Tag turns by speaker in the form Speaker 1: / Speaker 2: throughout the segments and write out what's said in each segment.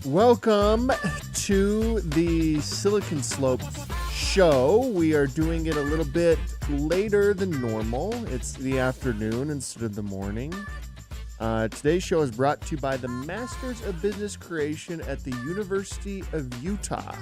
Speaker 1: Welcome to the Silicon Slopes show. We are doing it a little bit later than normal. It's the afternoon instead of the morning. Today's show is brought to you by the Masters of Business Creation at the University of Utah.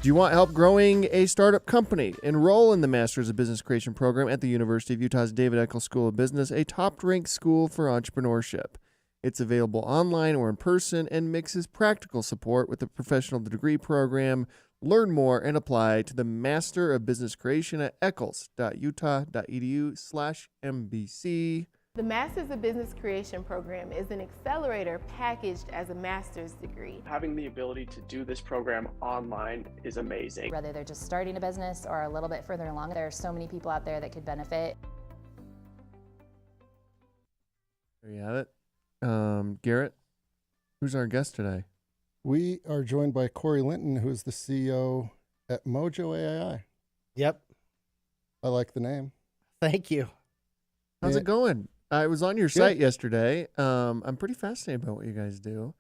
Speaker 1: Do you want help growing a startup company? Enroll in the Masters of Business Creation program at the University of Utah's David Eckel School of Business, a top-ranked school for entrepreneurship. It's available online or in person and mixes practical support with a professional degree program. Learn more and apply to the Master of Business Creation at eccles.utah.edu/MBC.
Speaker 2: The Masters of Business Creation program is an accelerator packaged as a master's degree.
Speaker 3: Having the ability to do this program online is amazing.
Speaker 4: Whether they're just starting a business or a little bit further along, there are so many people out there that could benefit.
Speaker 1: There you have it. Garrett, who's our guest today?
Speaker 5: We are joined by Cory Linton, who is the CEO at Mojo AI.
Speaker 6: Yep.
Speaker 5: I like the name.
Speaker 6: Thank you.
Speaker 1: How's it going? I was on your site yesterday. I'm pretty fascinated about what you guys do.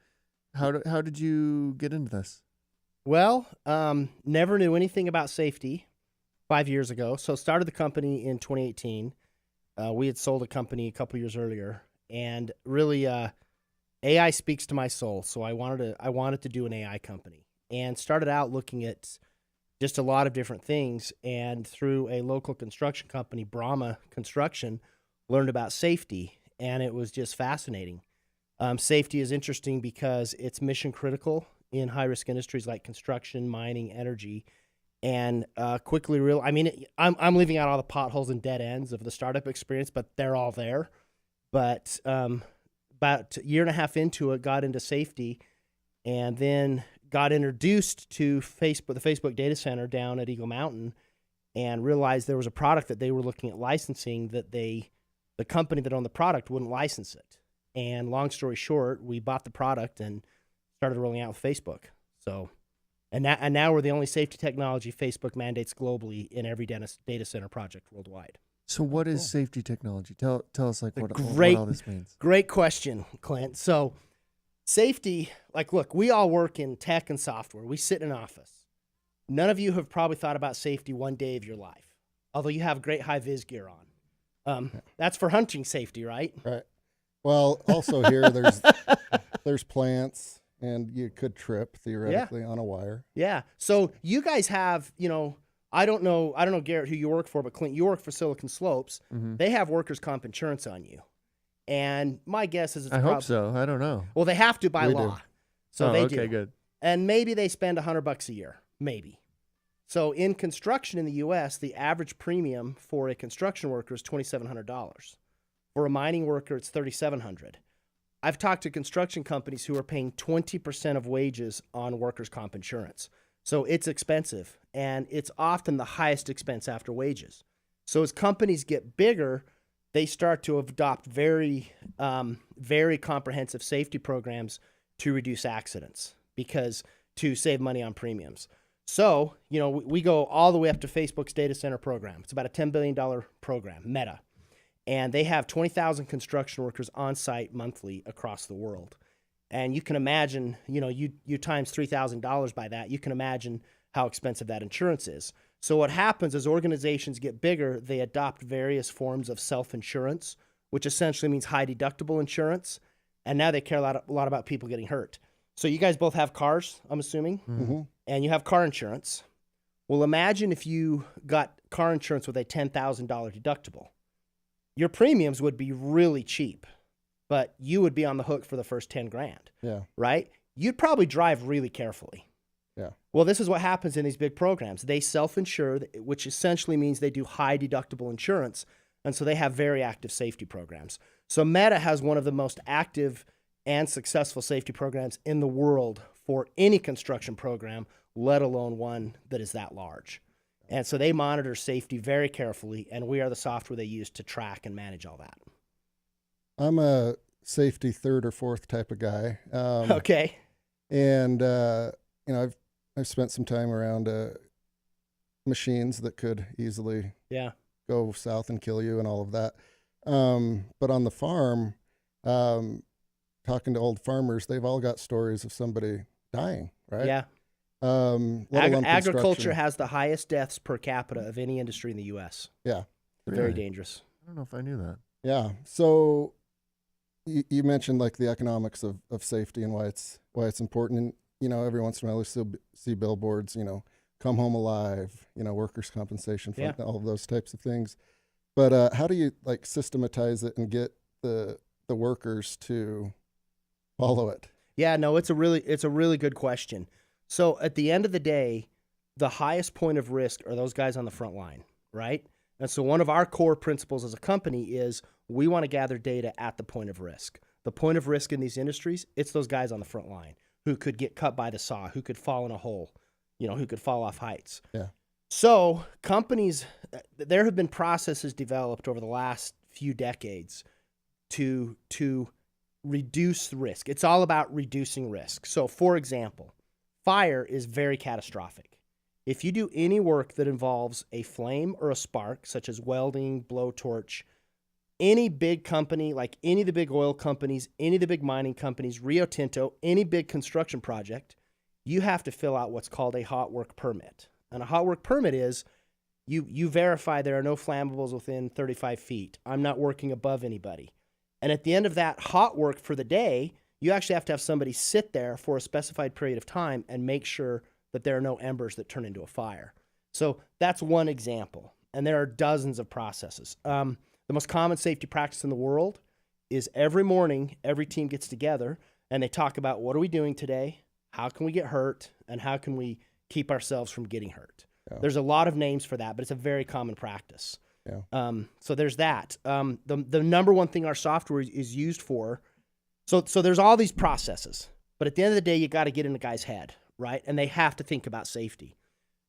Speaker 1: How did you get into this?
Speaker 6: Well, never knew anything about safety 5 years ago. So started the company in 2018. We had sold a company a couple years earlier. And really, AI speaks to my soul. So I wanted to do an AI company, and started out looking at just a lot of different things. And through a local construction company, Brahma Construction, learned about safety, and it was just fascinating. Safety is interesting because it's mission critical in high risk industries like construction, mining, energy, and quickly I'm leaving out all the potholes and dead ends of the startup experience, but they're all there. But about a year and a half into it, got into safety, and then got introduced to Facebook, the Facebook data center down at Eagle Mountain, and realized there was a product that they were looking at licensing that the company that owned the product wouldn't license it. And long story short, we bought the product and started rolling out with Facebook. So, and now we're the only safety technology Facebook mandates globally in every data center project worldwide.
Speaker 1: So what is safety technology? Tell us what all this means.
Speaker 6: Great question, Clint. So safety, look, we all work in tech and software. We sit in an office. None of you have probably thought about safety one day of your life, although you have great high-vis gear on. That's for hunting safety, right?
Speaker 5: Right. Well, also here there's plants, and you could trip theoretically on a wire.
Speaker 6: Yeah. So you guys have, I don't know, Garrett, who you work for, but Clint, you work for Silicon Slopes. Mm-hmm. They have workers' comp insurance on you. And my guess is
Speaker 1: I hope so. I don't know.
Speaker 6: Well, they have to by law.
Speaker 5: Do.
Speaker 6: So they do.
Speaker 1: Okay, good.
Speaker 6: And maybe they spend $100 a year, maybe. So in construction in the U.S., the average premium for a construction worker is $2,700. For a mining worker, it's $3,700. I've talked to construction companies who are paying 20% of wages on workers' comp insurance. So it's expensive, and it's often the highest expense after wages. So as companies get bigger, they start to adopt very, very comprehensive safety programs to reduce accidents to save money on premiums. So, we go all the way up to Facebook's data center program. It's about a $10 billion program, Meta. And they have 20,000 construction workers on site monthly across the world. And you can imagine, you times $3,000 by that, you can imagine how expensive that insurance is. So what happens as organizations get bigger, they adopt various forms of self-insurance, which essentially means high deductible insurance. And now they care a lot about people getting hurt. So you guys both have cars, I'm assuming,
Speaker 5: Mm-hmm.
Speaker 6: and you have car insurance. Well, imagine if you got car insurance with a $10,000 deductible. Your premiums would be really cheap, but you would be on the hook for the first 10 grand.
Speaker 5: Yeah.
Speaker 6: Right? You'd probably drive really carefully.
Speaker 5: Yeah.
Speaker 6: Well, this is what happens in these big programs. They self-insure, which essentially means they do high deductible insurance, and so they have very active safety programs. So Meta has one of the most active and successful safety programs in the world for any construction program, let alone one that is that large. And so they monitor safety very carefully, and we are the software they use to track and manage all that.
Speaker 5: I'm a safety third or fourth type of guy.
Speaker 6: Okay.
Speaker 5: And I've spent some time around machines that could easily go south and kill you and all of that. But on the farm, talking to old farmers, they've all got stories of somebody dying, right?
Speaker 6: Yeah.
Speaker 5: Let alone
Speaker 6: Agriculture
Speaker 5: construction.
Speaker 6: has the highest deaths per capita of any industry in the U.S.
Speaker 5: Yeah.
Speaker 6: Very
Speaker 1: Really?
Speaker 6: dangerous.
Speaker 1: I don't know if I knew that.
Speaker 5: Yeah. So you mentioned like the economics of safety and why it's important. And, every once in a while we still see billboards, come home alive, workers' compensation fund, all of those types of things. But how do you like systematize it and get the workers to follow it?
Speaker 6: Yeah, no, it's a really good question. So at the end of the day, the highest point of risk are those guys on the front line, right? And so one of our core principles as a company is we want to gather data at the point of risk. The point of risk in these industries, it's those guys on the front line who could get cut by the saw, who could fall in a hole, who could fall off heights.
Speaker 5: Yeah.
Speaker 6: So companies, there have been processes developed over the last few decades to reduce risk. It's all about reducing risk. So for example, fire is very catastrophic. If you do any work that involves a flame or a spark, such as welding, blowtorch, any big company, like any of the big oil companies, any of the big mining companies, Rio Tinto, any big construction project, you have to fill out what's called a hot work permit. And a hot work permit is you verify there are no flammables within 35 feet. I'm not working above anybody. And at the end of that hot work for the day, you actually have to have somebody sit there for a specified period of time and make sure that there are no embers that turn into a fire. So that's one example. And there are dozens of processes. The most common safety practice in the world is every morning, every team gets together and they talk about what are we doing today? How can we get hurt? And how can we keep ourselves from getting hurt? Yeah. There's a lot of names for that, but it's a very common practice. Yeah. So there's that. The number one thing our software is used for, so there's all these processes, but at the end of the day, you got to get in the guy's head, right? And they have to think about safety.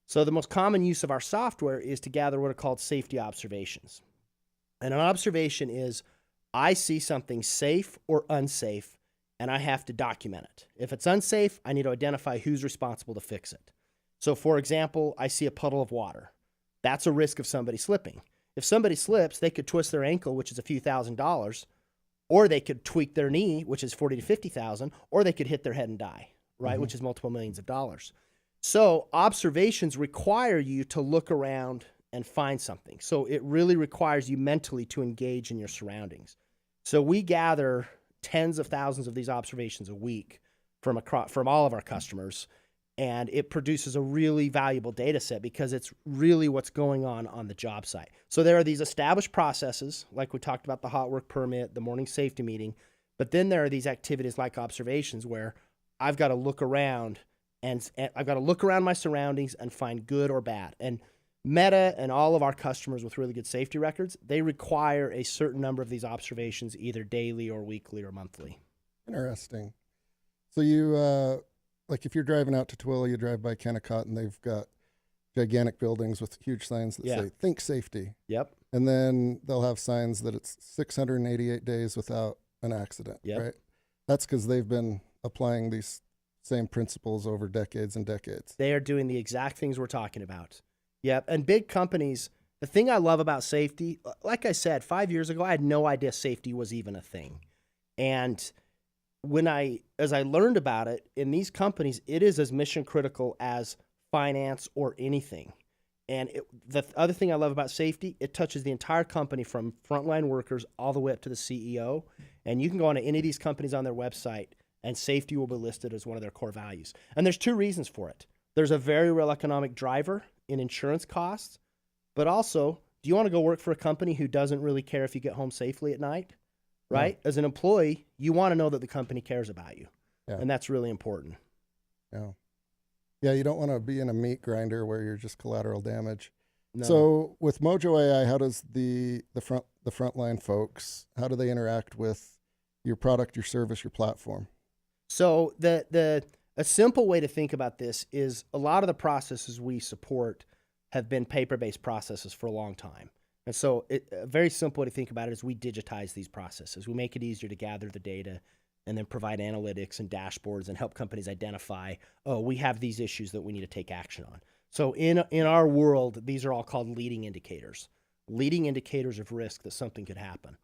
Speaker 6: So the most common use of our software is to gather what are called safety observations. And an observation is, I see something safe or unsafe, and I have to document it. If it's unsafe, I need to identify who's responsible to fix it. So for example, I see a puddle of water. That's a risk of somebody slipping. If somebody slips, they could twist their ankle, which is a few $1,000s, or they could tweak their knee, which is $40,000 to $50,000, or they could hit their head and die, right? Mm-hmm. Which is multiple millions of dollars. So observations require you to look around and find something. So it really requires you mentally to engage in your surroundings. So we gather tens of thousands of these observations a week from all of our customers, and it produces a really valuable data set because it's really what's going on the job site. So there are these established processes, like we talked about the hot work permit, the morning safety meeting, but then there are these activities like observations where I've got to look around and I've got to look around my surroundings and find good or bad. And Meta and all of our customers with really good safety records, they require a certain number of these observations either daily or weekly or monthly.
Speaker 5: Interesting. So you, like if you're driving out to Twilla, you drive by Kennecott and they've got gigantic buildings with huge signs that say, think safety.
Speaker 6: Yep.
Speaker 5: And then they'll have signs that it's 688 days without an accident, right? That's because they've been applying these same principles over decades and decades.
Speaker 6: They are doing the exact things we're talking about. Yep. And big companies, the thing I love about safety, like I said, 5 years ago, I had no idea safety was even a thing. And as I learned about it, in these companies, it is as mission critical as finance or anything. And the other thing I love about safety, it touches the entire company from frontline workers all the way up to the CEO. And you can go on to any of these companies on their website and safety will be listed as one of their core values. And there's two reasons for it. There's a very real economic driver in insurance costs, but also, do you want to go work for a company who doesn't really care if you get home safely at night, right? Yeah. As an employee, you want to know that the company cares about you, and that's really important.
Speaker 5: Yeah, you don't want to be in a meat grinder where you're just collateral damage. No. So with Mojo AI, how does the frontline folks, how do they interact with your product, your service, your platform?
Speaker 6: So a simple way to think about this is a lot of the processes we support have been paper-based processes for a long time. And so a very simple way to think about it is we digitize these processes. We make it easier to gather the data and then provide analytics and dashboards and help companies identify, oh, we have these issues that we need to take action on. So in our world, these are all called leading indicators of risk that something could happen.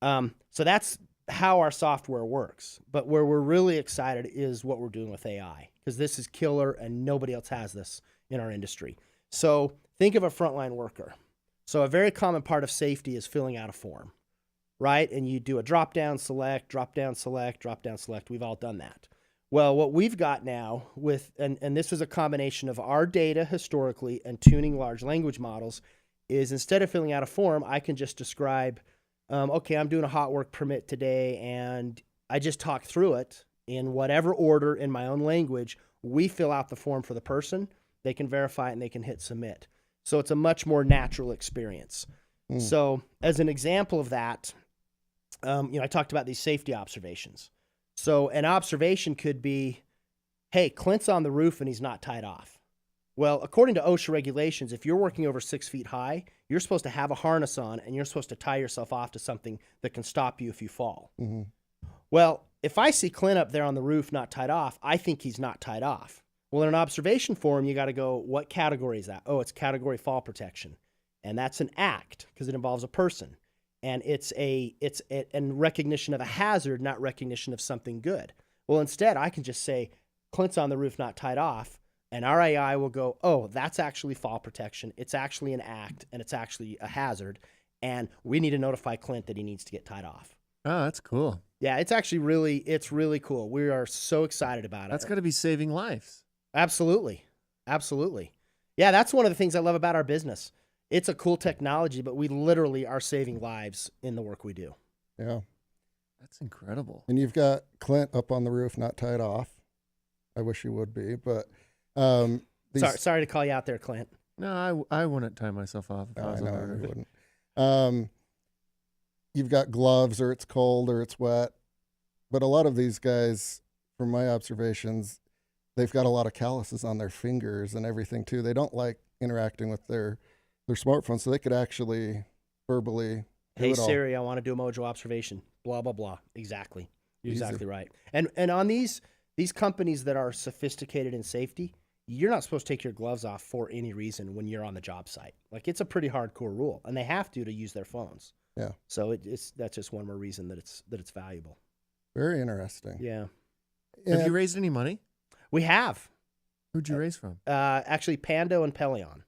Speaker 6: So that's how our software works. But where we're really excited is what we're doing with AI, because this is killer and nobody else has this in our industry. So think of a frontline worker. So a very common part of safety is filling out a form, right? And you do a drop down, select, drop down, select, drop down, select. We've all done that. Well, what we've got now with, and this is a combination of our data historically and tuning large language models, is instead of filling out a form, I can just describe, okay, I'm doing a hot work permit today, and I just talk through it in whatever order in my own language. We fill out the form for the person, they can verify it, and they can hit submit. So it's a much more natural experience. So as an example of that, I talked about these safety observations. So an observation could be, hey, Clint's on the roof and he's not tied off. Well, according to OSHA regulations, if you're working over 6 feet high, you're supposed to have a harness on and you're supposed to tie yourself off to something that can stop you if you fall. Mm-hmm. Well, if I see Clint up there on the roof not tied off, I think he's not tied off. Well, in an observation form, you got to go, what category is that? Oh, it's category fall protection. And that's an act because it involves a person. And it's a recognition of a hazard, not recognition of something good. Well, instead, I can just say, Clint's on the roof not tied off. And our AI will go, oh, that's actually fall protection. It's actually an act, and it's actually a hazard. And we need to notify Clint that he needs to get tied off.
Speaker 1: Oh, that's cool.
Speaker 6: Yeah, it's actually really cool. We are so excited about it.
Speaker 1: That's got to be saving lives.
Speaker 6: Absolutely. Absolutely. Yeah, that's one of the things I love about our business. It's a cool technology, but we literally are saving lives in the work we do.
Speaker 5: Yeah.
Speaker 1: That's incredible.
Speaker 5: And you've got Clint up on the roof, not tied off. I wish he would be, but
Speaker 6: sorry to call you out there, Clint.
Speaker 1: No, I wouldn't tie myself off if I was on the roof.
Speaker 5: You wouldn't. You've got gloves, or it's cold or it's wet. But a lot of these guys, from my observations, they've got a lot of calluses on their fingers and everything too. They don't like interacting with their smartphone, so they could actually verbally do
Speaker 6: Hey
Speaker 5: it all.
Speaker 6: Siri, I want to do a Mojo observation. Blah blah blah. Exactly. You're
Speaker 5: Easy.
Speaker 6: exactly right. And on these companies that are sophisticated in safety, you're not supposed to take your gloves off for any reason when you're on the job site. Like, it's a pretty hardcore rule, and they have to use their phones.
Speaker 5: Yeah.
Speaker 6: So that's just one more reason that it's valuable.
Speaker 5: Very interesting.
Speaker 6: Yeah.
Speaker 1: Have you raised any money?
Speaker 6: We have.
Speaker 1: Who'd you raise from?
Speaker 6: Actually, Pando and Pelion.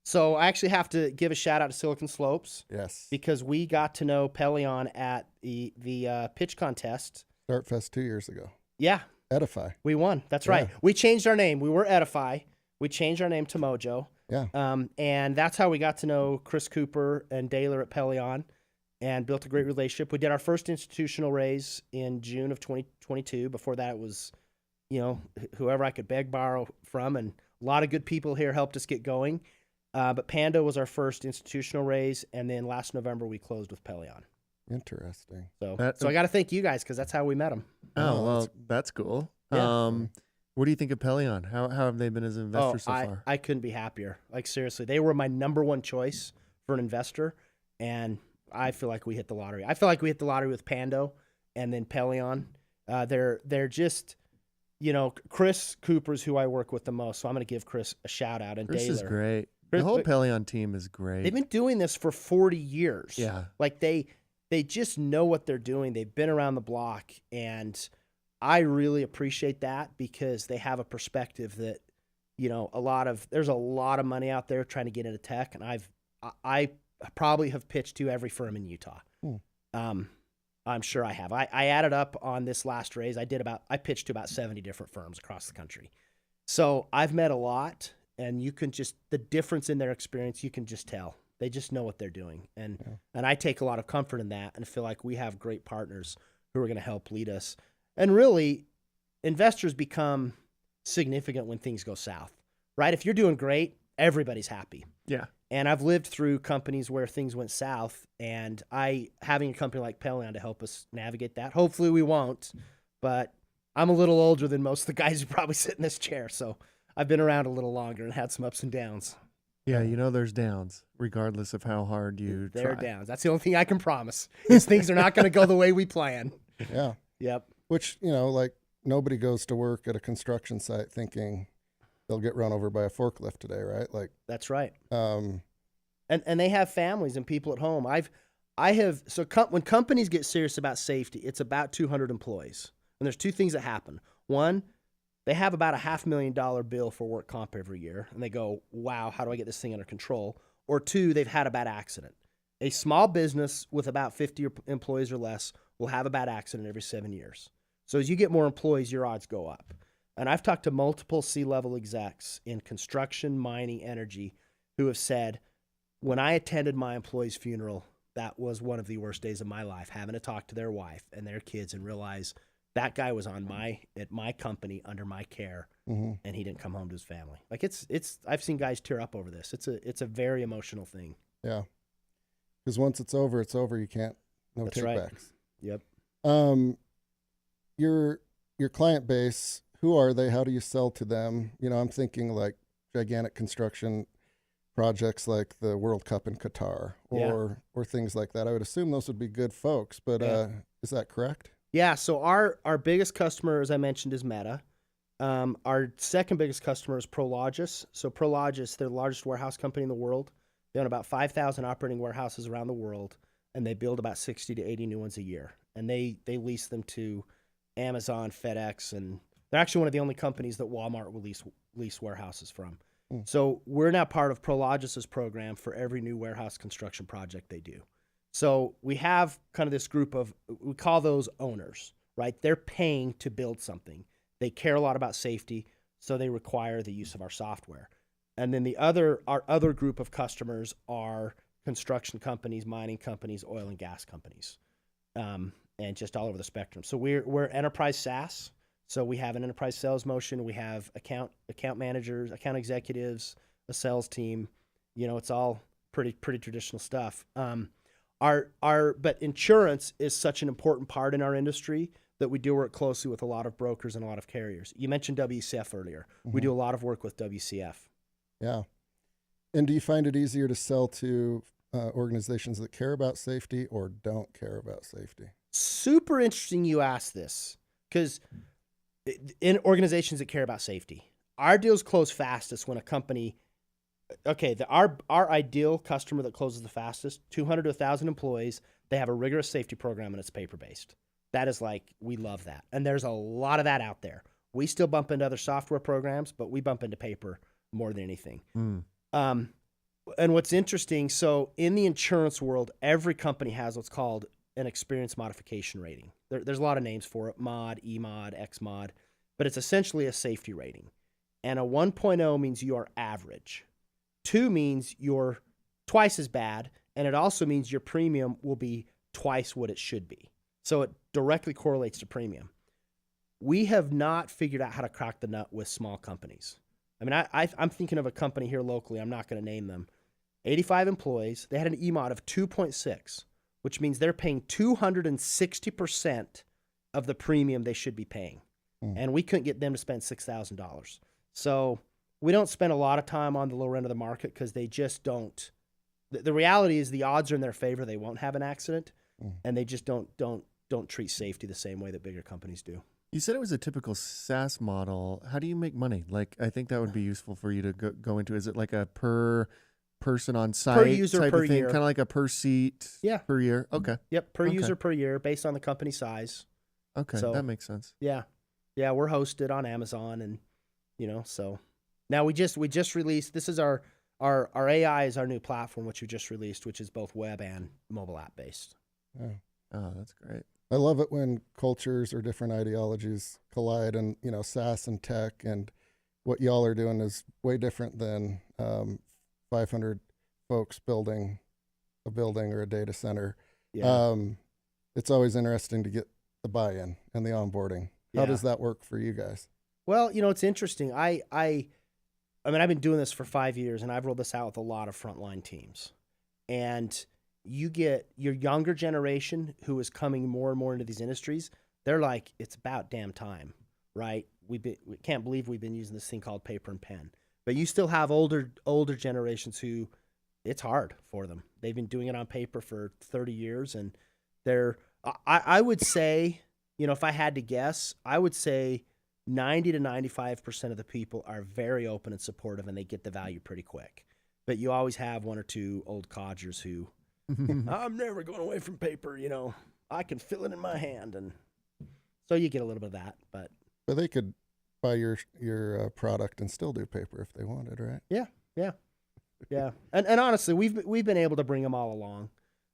Speaker 6: So I actually have to give a shout out to Silicon Slopes.
Speaker 5: Yes.
Speaker 6: Because we got to know Pelion at the pitch contest.
Speaker 5: Startfest 2 years ago.
Speaker 6: Yeah.
Speaker 5: Edify.
Speaker 6: We won. That's right. We changed our name. We were Edify. We changed our name to Mojo.
Speaker 5: Yeah.
Speaker 6: And that's how we got to know Chris Cooper and Daler at Pelion and built a great relationship. We did our first institutional raise in June of 2022. Before that, it was, whoever I could beg, borrow from. And a lot of good people here helped us get going. But Pando was our first institutional raise. And then last November, we closed with Pelion.
Speaker 5: Interesting.
Speaker 6: So I got to thank you guys because that's how we met them.
Speaker 1: Oh, well, that's cool.
Speaker 6: Yeah.
Speaker 1: What do you think of Pelion? How have they been as an investor so far?
Speaker 6: I couldn't be happier. Like, seriously, they were my number one choice for an investor, and I feel like we hit the lottery. I feel like we hit the lottery with Pando and then Pelion. They're just, Chris Cooper's who I work with the most, so I'm going to give Chris a shout out. And
Speaker 1: Chris
Speaker 6: Daler.
Speaker 1: is great. The whole Pelion team is great.
Speaker 6: They've been doing this for 40 years.
Speaker 1: Yeah.
Speaker 6: Like, they just know what they're doing. They've been around the block, and I really appreciate that because they have a perspective that, there's a lot of money out there trying to get into tech, and I probably have pitched to every firm in Utah. I'm sure I have. I added up on this last raise. I pitched to about 70 different firms across the country. So I've met a lot, and the difference in their experience, you can just tell. They just know what they're doing. And I take a lot of comfort in that and feel like we have great partners who are going to help lead us. And really, investors become significant when things go south, right? If you're doing great, everybody's happy.
Speaker 1: Yeah.
Speaker 6: And I've lived through companies where things went south, and having a company like Pelion to help us navigate that. Hopefully we won't, but I'm a little older than most of the guys who probably sit in this chair. So I've been around a little longer and had some ups and downs.
Speaker 1: Yeah, there's downs, regardless of how hard you try.
Speaker 6: There are downs. That's the only thing I can promise is things are not going to go the way we plan.
Speaker 5: Yeah.
Speaker 6: Yep.
Speaker 5: Which, like, nobody goes to work at a construction site thinking they'll get run over by a forklift today, right? Like,
Speaker 6: that's right.
Speaker 5: And
Speaker 6: they have families and people at home. when companies get serious about safety, it's about 200 employees. And there's two things that happen. One, they have about a $500,000 bill for work comp every year, and they go, wow, how do I get this thing under control? Or two, they've had a bad accident. A small business with about 50 employees or less will have a bad accident every 7 years. So as you get more employees, your odds go up. And I've talked to multiple C-level execs in construction, mining, energy, who have said, when I attended my employee's funeral, that was one of the worst days of my life, having to talk to their wife and their kids and realize that guy was at my company under my care, and he didn't come home to his family. Like I've seen guys tear up over this. It's a very emotional thing.
Speaker 5: Yeah. Because once it's over, it's over. You can't, no
Speaker 6: That's
Speaker 5: takebacks.
Speaker 6: Right.
Speaker 5: Yep. Your client base, who are they? How do you sell to them? You know, I'm thinking like gigantic construction projects like the World Cup in Qatar or things like that. I would assume those would be good folks, but is that correct?
Speaker 6: Yeah, so our biggest customer, as I mentioned, is Meta. Our second biggest customer is Prologis. So Prologis, they're the largest warehouse company in the world. They own about 5,000 operating warehouses around the world, and they build about 60 to 80 new ones a year. And they lease them to Amazon, FedEx, and they're actually one of the only companies that Walmart will lease warehouses from. So we're now part of Prologis's program for every new warehouse construction project they do. So we have kind of this group of, we call those owners, right? They're paying to build something. They care a lot about safety, so they require the use of our software. And then our other group of customers are construction companies, mining companies, oil and gas companies, and just all over the spectrum. So we're enterprise SaaS. So we have an enterprise sales motion. We have account managers, account executives, a sales team. You know, it's all pretty traditional stuff. But insurance is such an important part in our industry that we do work closely with a lot of brokers and a lot of carriers. You mentioned WCF earlier. We do a lot of work with WCF.
Speaker 5: Yeah. And do you find it easier to sell to organizations that care about safety or don't care about safety? Super
Speaker 6: interesting you ask this, because in organizations that care about safety, our deals close fastest when a company, our ideal customer that closes the fastest, 200 to 1,000 employees, they have a rigorous safety program and it's paper-based. That is like, we love that. And there's a lot of that out there. We still bump into other software programs, but we bump into paper more than anything. And what's interesting, so in the insurance world, every company has what's called an experience modification rating. There's a lot of names for it, mod, E-mod, X-mod, but it's essentially a safety rating. And a 1.0 means you are average. 2 means you're twice as bad, and it also means your premium will be twice what it should be. So it directly correlates to premium. We have not figured out how to crack the nut with small companies. I mean, I'm thinking of a company here locally. I'm not going to name them. 85 employees. They had an E-mod of 2.6, which means they're paying 260% of the premium they should be paying. And we couldn't get them to spend $6,000. So we don't spend a lot of time on the lower end of the market because they just don't. The reality is the odds are in their favor. They won't have an accident, and they just don't treat safety the same way that bigger companies do.
Speaker 1: You said it was a typical SaaS model. How do you make money? Like, I think that would be useful for you to go into. Is it like a per person on site
Speaker 6: per user
Speaker 1: type
Speaker 6: per
Speaker 1: of thing?
Speaker 6: year,
Speaker 1: Kind of like a per seat per year? Okay.
Speaker 6: Yep, per user per year based on the company size.
Speaker 1: Okay, so, that makes sense.
Speaker 6: Yeah, we're hosted on Amazon, and so now we just released. This is our AI is our new platform, which we just released, which is both web and mobile app based.
Speaker 1: Oh, that's great.
Speaker 5: I love it when cultures or different ideologies collide, and SaaS and tech, and what y'all are doing is way different than 500 folks building a building or a data center. Yeah. It's always interesting to get the buy-in and the onboarding. How does that work for you guys?
Speaker 6: Well, it's interesting. I mean, I've been doing this for 5 years, and I've rolled this out with a lot of frontline teams. And you get your younger generation who is coming more and more into these industries. They're like, it's about damn time, right? We can't believe we've been using this thing called paper and pen. But you still have older generations who it's hard for them. They've been doing it on paper for 30 years, and I would say, if I had to guess, I would say 90 to 95% of the people are very open and supportive, and they get the value pretty quick. But you always have one or two old codgers who I'm never going away from paper. I can feel it in my hand, and so you get a little bit of that. But
Speaker 5: they could buy your product and still do paper if they wanted, right?
Speaker 6: yeah. And honestly, we've been able to bring them all along,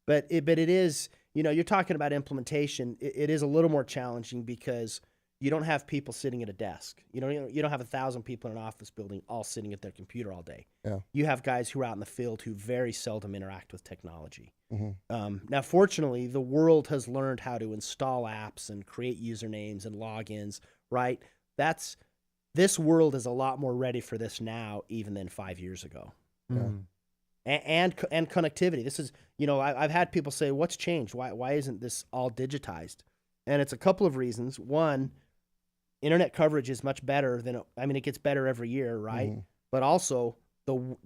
Speaker 6: but it is, you're talking about implementation. It is a little more challenging because you don't have people sitting at a desk. You don't have 1,000 people in an office building all sitting at their computer all day.
Speaker 5: Yeah.
Speaker 6: You have guys who are out in the field who very seldom interact with technology.
Speaker 5: Mm-hmm.
Speaker 6: Now, fortunately, the world has learned how to install apps and create usernames and logins, right? This world is a lot more ready for this now even than 5 years ago.
Speaker 5: Yeah.
Speaker 6: And connectivity. This is, I've had people say, what's changed? Why isn't this all digitized? And it's a couple of reasons. One, internet coverage is much better it gets better every year, right?
Speaker 5: Mm-hmm.
Speaker 6: But also, the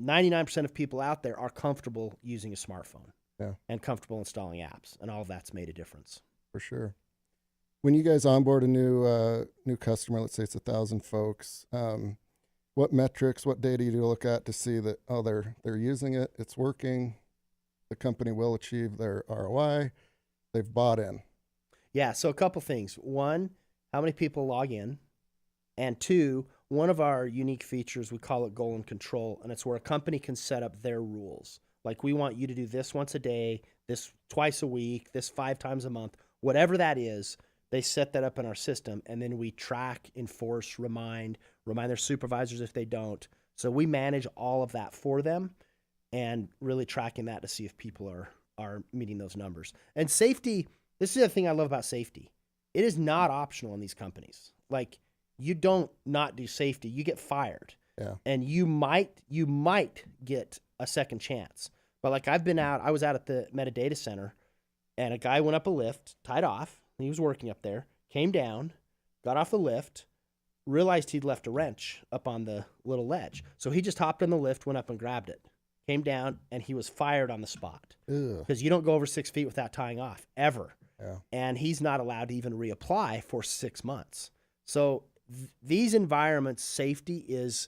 Speaker 6: 99% of people out there are comfortable using a smartphone and comfortable installing apps, and all of that's made a difference.
Speaker 5: For sure. When you guys onboard a new customer, let's say it's 1,000 folks, what metrics, what data do you look at to see that, they're using it, it's working, the company will achieve their ROI, they've bought in?
Speaker 6: Yeah, so a couple things. One, how many people log in? And two, one of our unique features, we call it goal and control, and it's where a company can set up their rules. Like, we want you to do this once a day, this twice a week, this 5 times a month, whatever that is. They set that up in our system, and then we track, enforce, remind their supervisors if they don't. So we manage all of that for them and really tracking that to see if people are meeting those numbers. And safety, this is the thing I love about safety. It is not optional in these companies. Like, you don't not do safety, you get fired.
Speaker 5: Yeah.
Speaker 6: And you might get a second chance. But like, I was out at the metadata center, and a guy went up a lift, tied off. He was working up there, came down, got off the lift, realized he'd left a wrench up on the little ledge. So he just hopped on the lift, went up and grabbed it, came down, and he was fired on the spot. Because you don't go over 6 feet without tying off, ever.
Speaker 5: Yeah.
Speaker 6: And he's not allowed to even reapply for 6 months. So these environments, safety is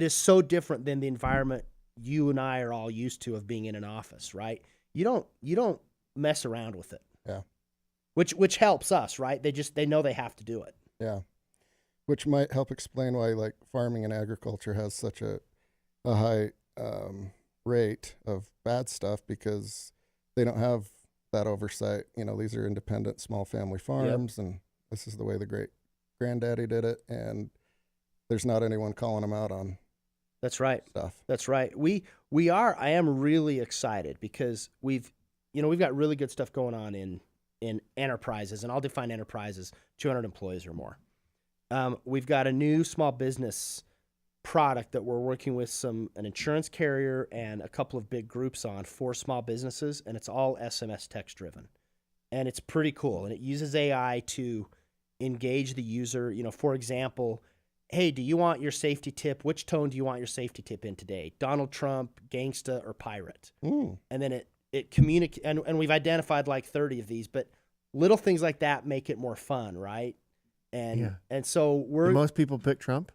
Speaker 6: so different than the environment you and I are all used to of being in an office, right? You don't mess around with it.
Speaker 5: Yeah.
Speaker 6: Which helps us, right? They know they have to do it.
Speaker 5: Yeah. Which might help explain why, like, farming and agriculture has such a high rate of bad stuff, because they don't have that oversight. These are independent small family farms, and this is the way the great granddaddy did it, and there's not anyone calling them out on
Speaker 6: That's right.
Speaker 5: stuff.
Speaker 6: That's right. I am really excited because we've got really good stuff going on in enterprises, and I'll define enterprises, 200 employees or more. We've got a new small business product that we're working with an insurance carrier and a couple of big groups on for small businesses, and it's all SMS text driven. And it's pretty cool, and it uses AI to engage the user. For example, hey, do you want your safety tip? Which tone do you want your safety tip in today? Donald Trump, gangsta, or pirate? And then it communicates, and we've identified like 30 of these, but little things like that make it more fun, right? And so
Speaker 1: Do most people pick Trump?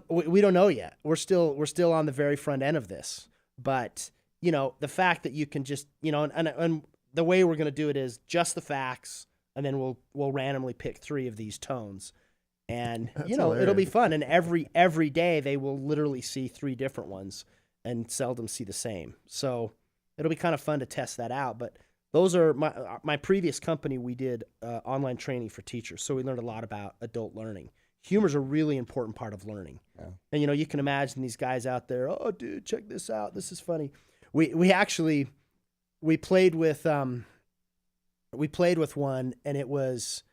Speaker 6: We don't know yet. We're still on the very front end of this, but the fact that you can just and the way we're going to do it is just the facts, and then we'll randomly pick 3 of these tones, and
Speaker 1: That's
Speaker 6: it'll be
Speaker 1: hilarious.
Speaker 6: fun. And every day they will literally see 3 different ones and seldom see the same. So it'll be kind of fun to test that out. But those are my previous company. We did online training for teachers, so we learned a lot about adult learning. Humor is a really important part of learning.
Speaker 5: Yeah.
Speaker 6: And you can imagine these guys out there, oh dude, check this out, this is funny. We actually played with one, and it was,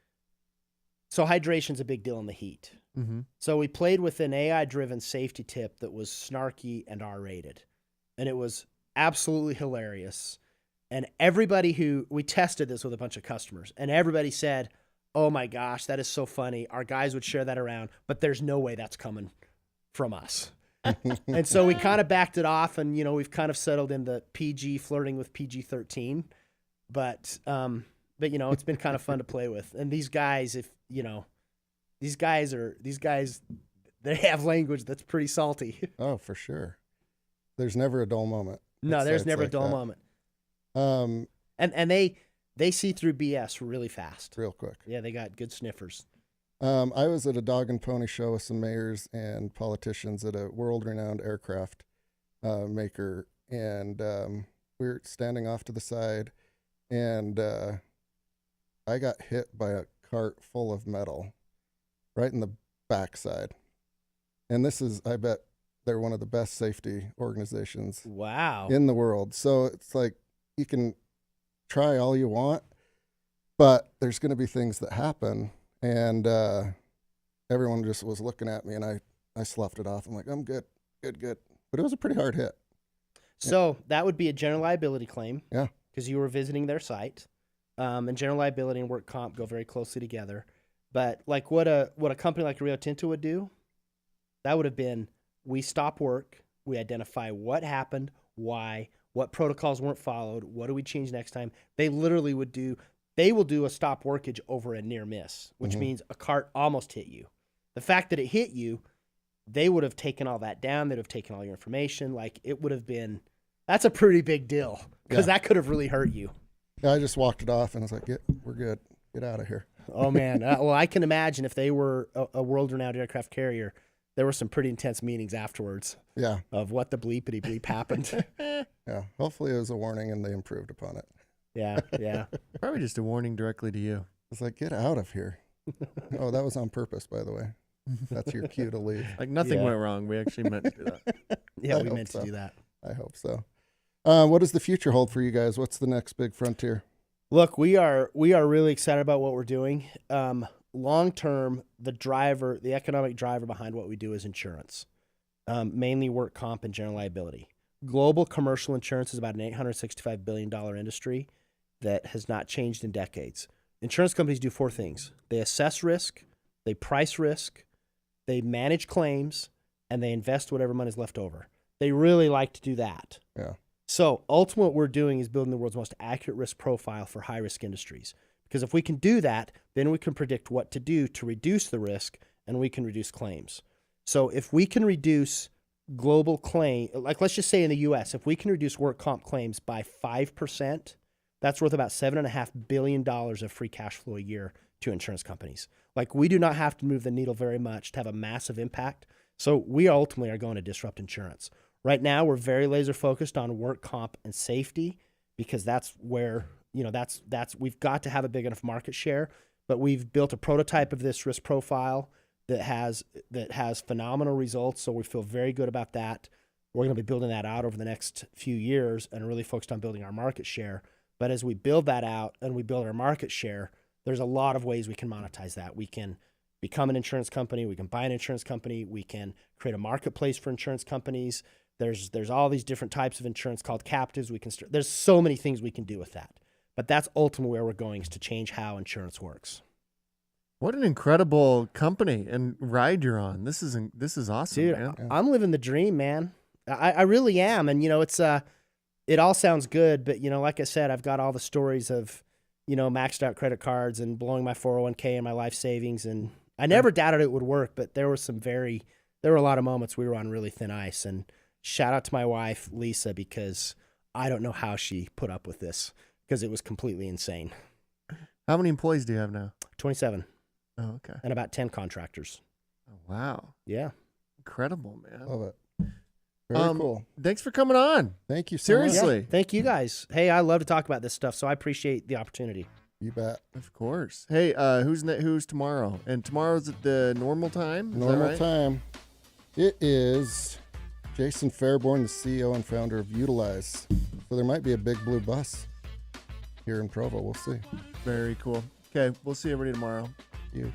Speaker 6: so hydration's a big deal in the heat.
Speaker 1: Mm-hmm.
Speaker 6: So we played with an AI driven safety tip that was snarky and R-rated, and it was absolutely hilarious. And we tested this with a bunch of customers, and everybody said, oh my gosh, that is so funny. Our guys would share that around, but there's no way that's coming from us. And so we kind of backed it off, and we've kind of settled in the PG, flirting with PG-13. But it's been kind of fun to play with. And these guys, these guys, they have language that's pretty salty.
Speaker 5: Oh, for sure. There's never a dull moment.
Speaker 6: No, there's
Speaker 5: sites
Speaker 6: never
Speaker 5: like
Speaker 6: a dull
Speaker 5: that.
Speaker 6: moment. And they see through BS really fast.
Speaker 5: Real quick.
Speaker 6: Yeah, they got good sniffers.
Speaker 5: I was at a dog and pony show with some mayors and politicians at a world-renowned aircraft maker, and we were standing off to the side, and I got hit by a cart full of metal right in the backside. And this is, I bet, they're one of the best safety organizations
Speaker 6: Wow.
Speaker 5: in the world. So it's like you can try all you want, but there's going to be things that happen. And everyone just was looking at me, and I sloughed it off. I'm like, I'm good. But it was a pretty hard hit.
Speaker 6: So that would be a general liability claim.
Speaker 5: Yeah.
Speaker 6: Because you were visiting their site. And general liability and work comp go very closely together. But like what a company like Rio Tinto would do, that would have been, we stop work, we identify what happened, why, what protocols weren't followed, what do we change next time. They literally will do a stop workage over a near miss, which means a cart almost hit you. The fact that it hit you, they would have taken all that down. They'd have taken all your information. Like, it would have been, that's a pretty big deal, because that could have really hurt you.
Speaker 5: Yeah, I just walked it off, and I was like, we're good. Get out of here.
Speaker 6: Oh, man. Well, I can imagine if they were a world-renowned aircraft carrier, there were some pretty intense meetings afterwards.
Speaker 5: Yeah.
Speaker 6: Of what the bleepity bleep happened.
Speaker 5: Yeah. Hopefully it was a warning and they improved upon it.
Speaker 6: Yeah.
Speaker 1: Probably just a warning directly to you.
Speaker 5: It's like, get out of here. Oh, that was on purpose, by the way. That's your cue to leave.
Speaker 1: Like nothing went wrong. We actually meant to do that.
Speaker 6: Yeah,
Speaker 5: I
Speaker 6: we
Speaker 5: hope
Speaker 6: meant to
Speaker 5: so.
Speaker 6: do that.
Speaker 5: I hope so. What does the future hold for you guys? What's the next big frontier?
Speaker 6: Look, we are really excited about what we're doing. Long term, the economic driver behind what we do is insurance, mainly work comp and general liability. Global commercial insurance is about an $865 billion industry that has not changed in decades. Insurance companies do four things: they assess risk, they price risk, they manage claims, and they invest whatever money is left over. They really like to do that.
Speaker 5: Yeah.
Speaker 6: So ultimately what we're doing is building the world's most accurate risk profile for high-risk industries. Because if we can do that, then we can predict what to do to reduce the risk, and we can reduce claims. So if we can reduce global claim, like let's just say in the U.S., if we can reduce work comp claims by 5%, that's worth about $7.5 billion of free cash flow a year to insurance companies. Like, we do not have to move the needle very much to have a massive impact. So we ultimately are going to disrupt insurance. Right now, we're very laser focused on work comp and safety, because that's where, we've got to have a big enough market share. But we've built a prototype of this risk profile that has phenomenal results. So we feel very good about that. We're going to be building that out over the next few years and really focused on building our market share. But as we build that out and we build our market share, there's a lot of ways we can monetize that. We can become an insurance company. We can buy an insurance company. We can create a marketplace for insurance companies. There's all these different types of insurance called captives. There's so many things we can do with that. But that's ultimately where we're going, is to change how insurance works.
Speaker 1: What an incredible company and ride you're on. This is awesome,
Speaker 6: Dude,
Speaker 1: man.
Speaker 6: I'm living the dream, man. I really am. And, it's it all sounds good, but, like I said, I've got all the stories of, maxed out credit cards and blowing my 401k and my life savings. And I never doubted it would work, but there were a lot of moments we were on really thin ice. And shout out to my wife, Lisa, because I don't know how she put up with this, because it was completely insane.
Speaker 1: How many employees do you have now?
Speaker 6: 27.
Speaker 1: Oh, okay.
Speaker 6: And about 10 contractors.
Speaker 1: Oh, wow.
Speaker 6: Yeah.
Speaker 1: Incredible, man.
Speaker 5: Love it. Very cool.
Speaker 1: Thanks for coming on.
Speaker 5: Thank you so much.
Speaker 1: Seriously.
Speaker 6: Yeah, thank you guys. Hey, I love to talk about this stuff, so I appreciate the opportunity.
Speaker 5: You bet.
Speaker 1: Of course. Hey, who's tomorrow? And tomorrow's at the normal time? Is that
Speaker 5: Normal
Speaker 1: right?
Speaker 5: time. It is Jason Fairborn, the CEO and founder of Utilize. So there might be a big blue bus here in Provo. We'll see.
Speaker 1: Very cool. Okay, we'll see everybody tomorrow.
Speaker 5: You.